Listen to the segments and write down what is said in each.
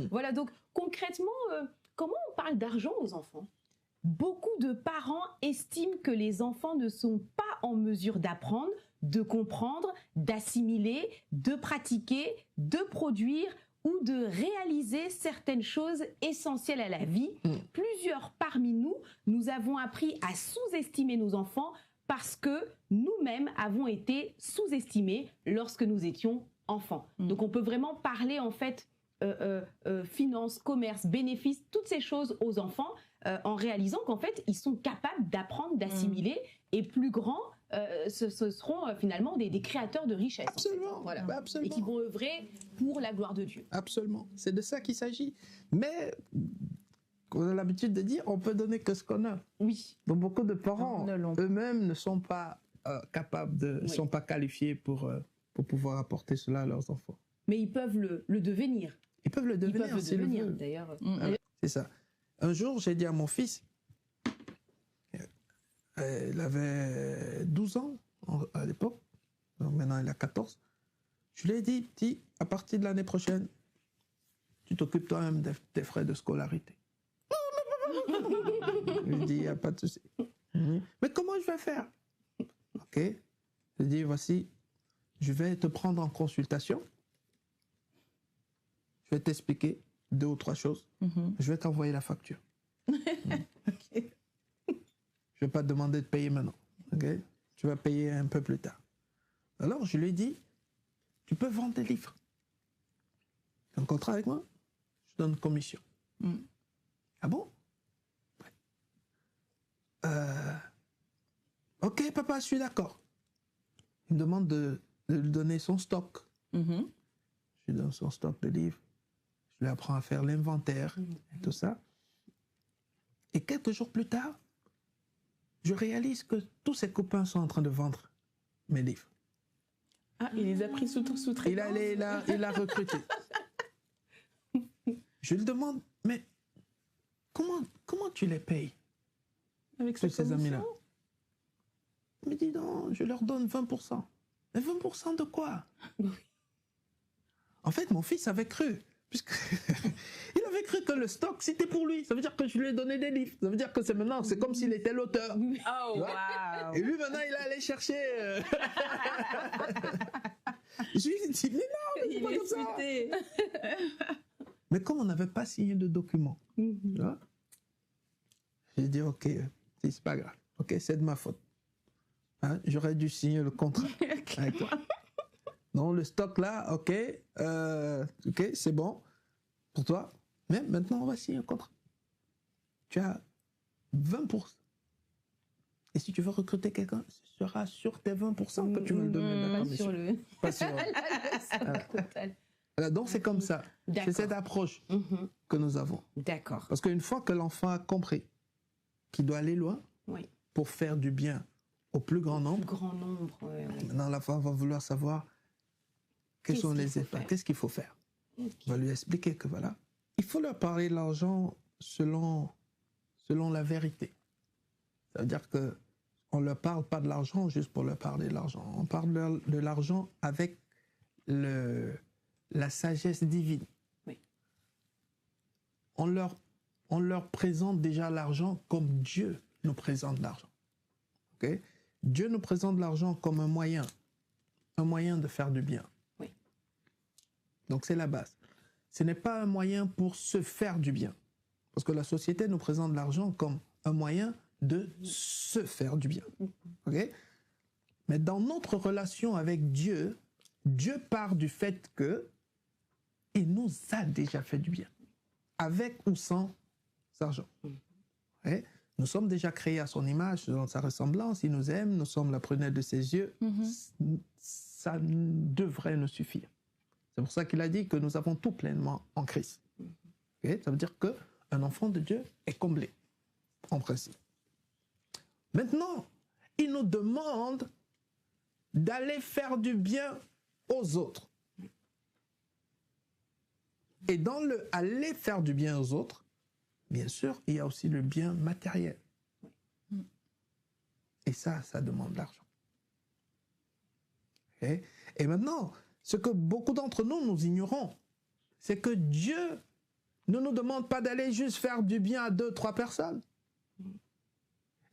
Voilà, donc concrètement, comment on parle d'argent aux enfants? Beaucoup de parents estiment que les enfants ne sont pas en mesure d'apprendre, de comprendre, d'assimiler, de pratiquer, de produire ou de réaliser certaines choses essentielles à la vie. Plusieurs parmi nous, nous avons appris à sous-estimer nos enfants parce que nous-mêmes avons été sous-estimés lorsque nous étions enfants. Donc on peut vraiment parler en fait finances, commerce, bénéfices, toutes ces choses aux enfants en réalisant qu'en fait ils sont capables d'apprendre, d'assimiler et plus grands ce seront finalement des créateurs de richesse. Absolument, en fait. Voilà. absolument. Et qui vont œuvrer pour la gloire de Dieu. Absolument, c'est de ça qu'il s'agit. Mais on a l'habitude de dire, on peut donner que ce qu'on a. Oui. Donc beaucoup de parents eux-mêmes ne sont pas capables ne sont pas qualifiés pour pouvoir apporter cela à leurs enfants. Mais ils peuvent le devenir. Ils peuvent le devenir, ils peuvent le devenir d'ailleurs. C'est ça. Un jour, j'ai dit à mon fils, il avait 12 ans à l'époque, donc maintenant il a 14. Je lui ai dit, petit, à partir de l'année prochaine, tu t'occupes toi-même des frais de scolarité. Je lui ai dit, il n'y a pas de souci. Mais comment je vais faire? Ok. Je lui ai dit, voici, je vais te prendre en consultation. Je vais t'expliquer 2 ou 3 choses. Je vais t'envoyer la facture. Okay. Je ne vais pas te demander de payer maintenant. Okay? Tu vas payer un peu plus tard. Alors, je lui ai dit, tu peux vendre des livres. Tu as un contrat avec moi? Je donne une commission. Ah bon? Ouais. Ok, papa, je suis d'accord. Il me demande de lui donner son stock. Je lui donne son stock de livres. Je lui apprends à faire l'inventaire et tout ça. Et quelques jours plus tard, je réalise que tous ses copains sont en train de vendre mes livres. Ah, il les a pris sous-traitance. Il a recruté. Je lui demande, mais comment tu les payes? Avec tous ces amis-là? Il me dit, non, je leur donne 20%. Mais 20% de quoi? En fait, mon fils avait cru. Il avait cru que le stock, c'était pour lui. Ça veut dire que je lui ai donné des livres. Ça veut dire que c'est comme s'il était l'auteur. Oh, wow. Et lui, maintenant, il est allé chercher... Je lui ai dit, mais non, c'est pas comme ça. Mais comme on n'avait pas signé de document, j'ai dit, ok, c'est pas grave. Ok, c'est de ma faute. Hein, j'aurais dû signer le contrat avec toi. Non, le stock là, ok, c'est bon pour toi. Mais maintenant, on va signer un contrat. Tu as 20%. Et si tu veux recruter quelqu'un, ce sera sur tes 20% que tu veux le donner la commission. Pas sur voilà, donc c'est comme ça. C'est cette approche que nous avons. D'accord. Parce qu'une fois que l'enfant a compris qu'il doit aller loin pour faire du bien au plus grand nombre, maintenant l'enfant va vouloir savoir quels sont les effets, qu'est-ce qu'il faut faire. On va lui expliquer que voilà, il faut leur parler de l'argent selon la vérité. Ça veut dire que on ne leur parle pas de l'argent juste pour leur parler de l'argent. On parle de l'argent avec la sagesse divine. Oui. On leur présente déjà l'argent comme Dieu nous présente l'argent. Okay? Dieu nous présente l'argent comme un moyen de faire du bien. Oui. Donc c'est la base. Ce n'est pas un moyen pour se faire du bien. Parce que la société nous présente l'argent comme un moyen de se faire du bien. Okay? Mais dans notre relation avec Dieu, Dieu part du fait que il nous a déjà fait du bien. Avec ou sans argent. Okay? Nous sommes déjà créés à son image, dans sa ressemblance. Il nous aime, nous sommes la prunelle de ses yeux. Ça devrait nous suffire. C'est pour ça qu'il a dit que nous avons tout pleinement en Christ. Okay? Ça veut dire qu'un enfant de Dieu est comblé, en principe. Maintenant, il nous demande d'aller faire du bien aux autres. Et dans le aller faire du bien aux autres, bien sûr, il y a aussi le bien matériel. Et ça demande de l'argent. Okay? Et maintenant, ce que beaucoup d'entre nous ignorons, c'est que Dieu ne nous demande pas d'aller juste faire du bien à 2-3 personnes.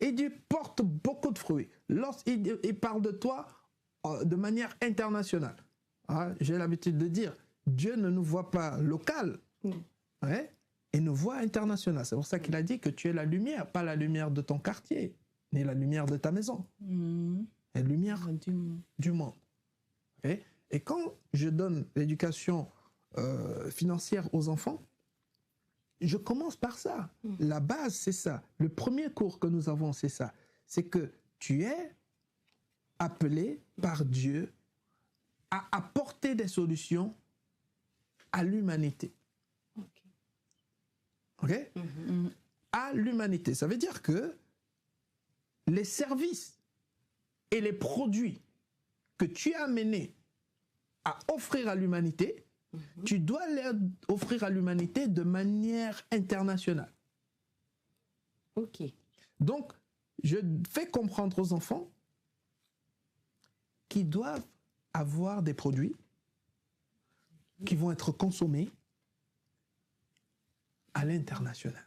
Et Dieu porte beaucoup de fruits. Lorsqu'il parle de toi de manière internationale. Hein, j'ai l'habitude de dire, Dieu ne nous voit pas local, ouais, il nous voit international. C'est pour ça qu'il a dit que tu es la lumière, pas la lumière de ton quartier, ni la lumière de ta maison. La lumière du monde. Okay? Et quand je donne l'éducation financière aux enfants, je commence par ça. La base, c'est ça. Le premier cours que nous avons, c'est ça. C'est que tu es appelé par Dieu à apporter des solutions à l'humanité. OK? À l'humanité. Ça veut dire que les services et les produits que tu as amenés à offrir à l'humanité, tu dois les offrir à l'humanité de manière internationale. Ok. Donc, je fais comprendre aux enfants qu'ils doivent avoir des produits qui vont être consommés à l'international.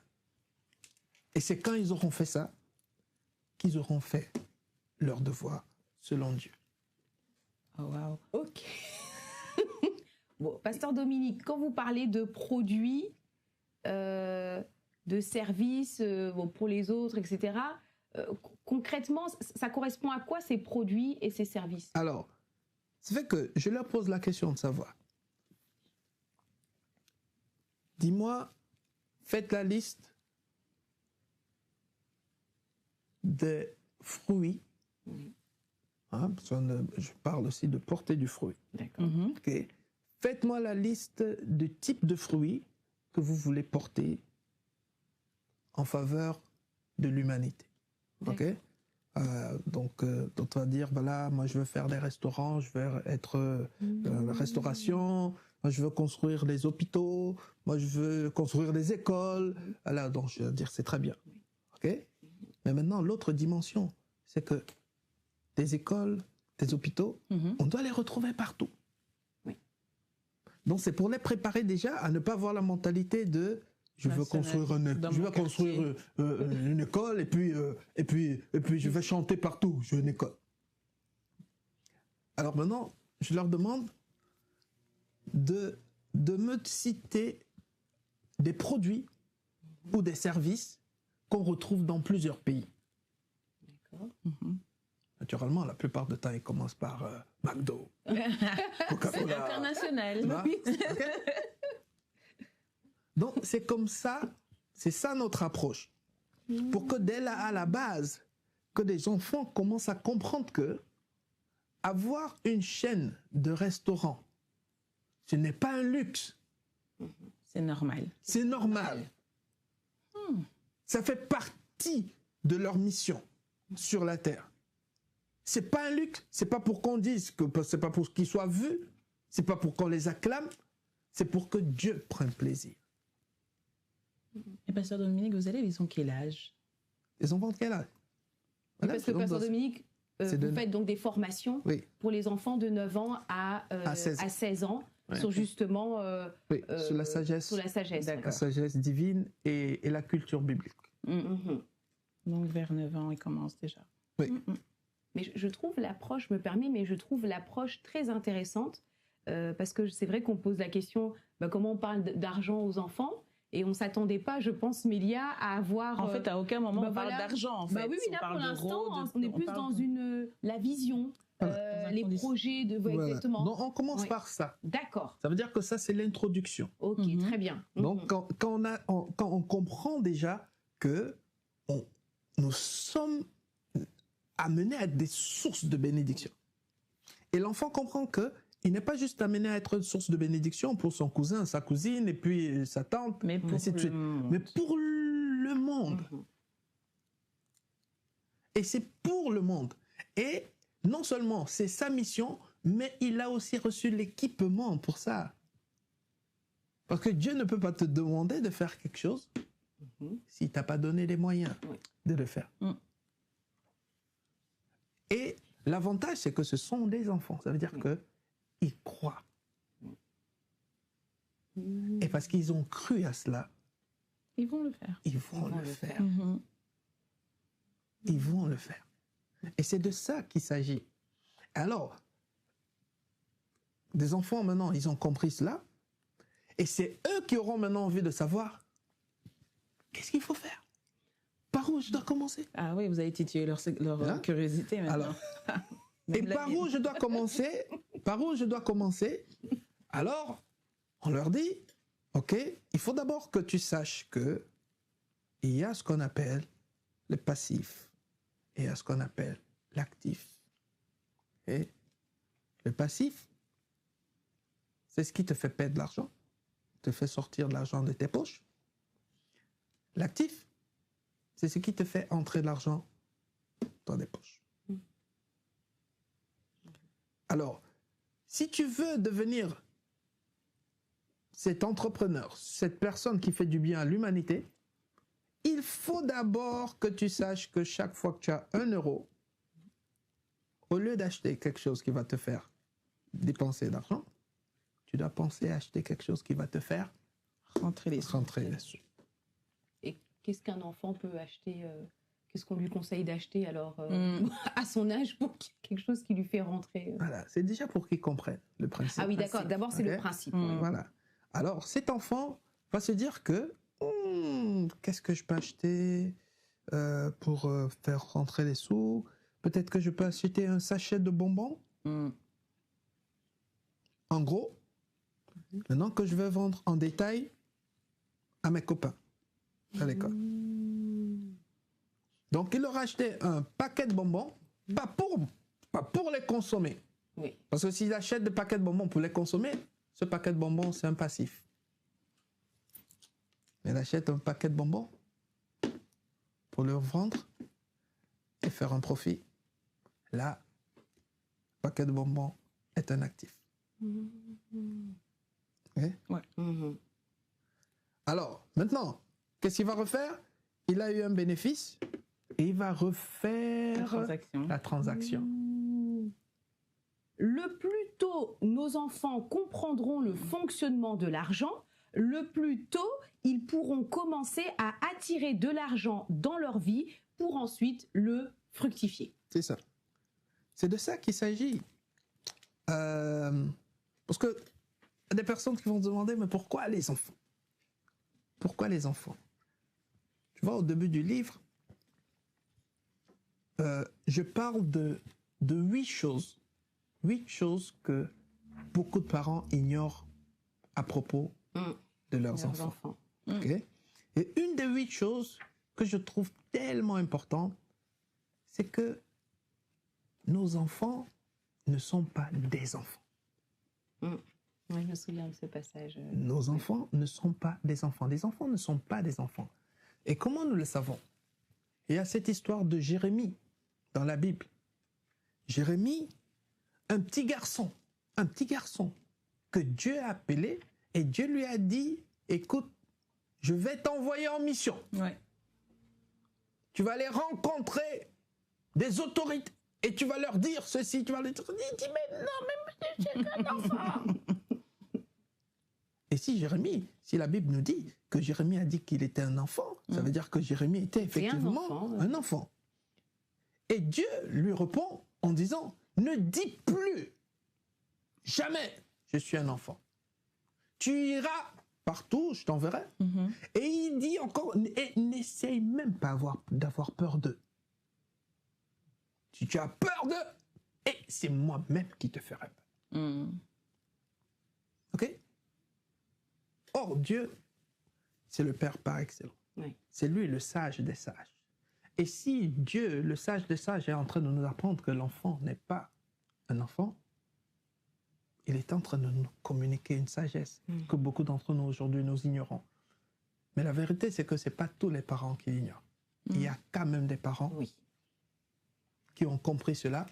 Et c'est quand ils auront fait ça qu'ils auront fait leur devoir selon Dieu. Oh, wow. Ok. Bon, Pasteur Dominique, quand vous parlez de produits, de services bon, pour les autres, etc., concrètement, ça correspond à quoi ces produits et ces services? Alors, ça fait que je leur pose la question de savoir. Dis-moi, faites la liste des fruits. Hein, parce que je parle aussi de porter du fruit. D'accord. Okay. Faites-moi la liste du type de fruits que vous voulez porter en faveur de l'humanité. Ok? Donc, on va dire, voilà, moi je veux faire des restaurants, je veux être restauration, moi je veux construire des hôpitaux, moi je veux construire des écoles. Voilà, donc je veux dire, c'est très bien. Ok? Mais maintenant, l'autre dimension, c'est que des écoles, des hôpitaux, on doit les retrouver partout. Donc c'est pour les préparer déjà à ne pas avoir la mentalité de je veux construire une école et puis je vais chanter partout, je veux une école. Alors maintenant, je leur demande de me citer des produits ou des services qu'on retrouve dans plusieurs pays. D'accord. Naturellement, la plupart du temps, ils commencent par McDo, Coca-Cola. International. Oui. Okay. Donc, c'est comme ça, c'est ça notre approche. Pour que dès là, à la base, que des enfants commencent à comprendre que avoir une chaîne de restaurants, ce n'est pas un luxe. C'est normal. C'est normal. Ça fait partie de leur mission sur la terre. C'est pas un luxe, c'est pas pour qu'on dise que c'est pas pour qu'ils soient vus, c'est pas pour qu'on les acclame, c'est pour que Dieu prenne plaisir. Et Pasteur Dominique, vos élèves, ils ont quel âge? Les enfants de quel âge? Voilà, Parce que Pasteur Dominique, vous faites donc des formations pour les enfants de 9 ans à 16 ans sur justement sur la sagesse, D'accord. La sagesse divine et la culture biblique. Donc vers 9 ans, ils commencent déjà. Oui. Mais je trouve l'approche, je me permets, mais je trouve l'approche très intéressante parce que c'est vrai qu'on pose la question comment on parle d'argent aux enfants et on ne s'attendait pas, je pense, Mélia, à avoir... En fait, à aucun moment, on parle d'argent, en fait. Oui, là, pour l'instant, on est plus dans la vision, les projets de... Voilà. Exactement. Donc, on commence par ça. D'accord. Ça veut dire que ça, c'est l'introduction. Ok, très bien. Donc, quand on comprend déjà que nous sommes amenés à être des sources de bénédiction. Et l'enfant comprend qu'il n'est pas juste amené à être une source de bénédiction pour son cousin, sa cousine, et puis sa tante, mais pour ainsi de suite. Mais pour le monde. Et c'est pour le monde. Et non seulement c'est sa mission, mais il a aussi reçu l'équipement pour ça. Parce que Dieu ne peut pas te demander de faire quelque chose s'il ne t'a pas donné les moyens de le faire. Et l'avantage, c'est que ce sont des enfants. Ça veut dire qu'ils croient. Et parce qu'ils ont cru à cela, Ils vont le faire. ils vont le faire. Mhm. Ils vont le faire. Et c'est de ça qu'il s'agit. Alors, des enfants maintenant, ils ont compris cela. Et c'est eux qui auront maintenant envie de savoir qu'est-ce qu'il faut faire. Par où je dois commencer? Ah oui, vous avez titillé leur Hein? curiosité maintenant. Alors, Même et la par mienne. où je dois commencer? Par où je dois commencer? Alors, on leur dit, OK, il faut d'abord que tu saches que il y a ce qu'on appelle le passif et il y a ce qu'on appelle l'actif. Et le passif, c'est ce qui te fait perdre de l'argent, te fait sortir de l'argent de tes poches. L'actif, c'est ce qui te fait entrer de l'argent dans tes poches. Alors, si tu veux devenir cet entrepreneur, cette personne qui fait du bien à l'humanité, il faut d'abord que tu saches que chaque fois que tu as 1 euro, au lieu d'acheter quelque chose qui va te faire dépenser d'argent, tu dois penser à acheter quelque chose qui va te faire Rentrer les sous. rentrer les sous. Et qu'est-ce qu'un enfant peut acheter qu'est-ce qu'on lui conseille d'acheter alors à son âge pour quelque chose qui lui fait rentrer Voilà, c'est déjà pour qu'ils comprennent le principe. Ah oui, d'accord. D'abord, c'est le Ok. principe. Mm. Voilà. Alors, cet enfant va se dire que qu'est-ce que je peux acheter pour faire rentrer les sous? Peut-être que je peux acheter un sachet de bonbons. Mm. En gros, maintenant que je vais vendre en détail à mes copains à l'école. Donc, il aura acheté un paquet de bonbons, pas pour les consommer. Oui. Parce que s'il achète des paquets de bonbons pour les consommer, ce paquet de bonbons, c'est un passif. Mais il achète un paquet de bonbons pour le vendre et faire un profit. Là, le paquet de bonbons est un actif. Ok? Mhm. Alors, maintenant, qu'est-ce qu'il va refaire? Il a eu un bénéfice et il va La refaire transaction. la transaction. Le plus tôt nos enfants comprendront le fonctionnement de l'argent, le plus tôt ils pourront commencer à attirer de l'argent dans leur vie pour ensuite le fructifier. C'est ça. C'est de ça qu'il s'agit. Parce que y a des personnes qui vont se demander, mais pourquoi les enfants? Pourquoi les enfants? Tu vois, au début du livre, je parle de 8 choses. 8 choses que beaucoup de parents ignorent à propos de leurs enfants. Ok? Et une des 8 choses que je trouve tellement importante, c'est que nos enfants ne sont pas des enfants. Oui, je me souviens de ce passage. Nos enfants ne sont pas des enfants. Les enfants ne sont pas des enfants. Et comment nous le savons? Il y a cette histoire de Jérémie dans la Bible. Jérémie, un petit garçon que Dieu a appelé et Dieu lui a dit, écoute, je vais t'envoyer en mission. Ouais. Tu vas aller rencontrer des autorités et tu vas leur dire ceci, tu vas leur dire, il dit, mais non, mais je suis qu'un enfant. Et si la Bible nous dit que Jérémie a dit qu'il était un enfant, ça veut dire que Jérémie était effectivement enfant, ouais. un enfant. Et Dieu lui répond en disant, ne dis plus jamais je suis un enfant. Tu iras partout, je t'enverrai. Mhm. Et il dit encore, et n'essaye même pas d'avoir peur d'eux. Si tu as peur d'eux, et c'est moi-même qui te ferai peur. Mm. Ok? Or, Dieu, c'est le Père par excellence. Oui. C'est lui le sage des sages. Et si Dieu, le sage des sages, est en train de nous apprendre que l'enfant n'est pas un enfant, il est en train de nous communiquer une sagesse que beaucoup d'entre nous aujourd'hui nous ignorons. Mais la vérité, c'est que ce n'est pas tous les parents qui l'ignorent. Il y a quand même des parents Oui. qui ont compris cela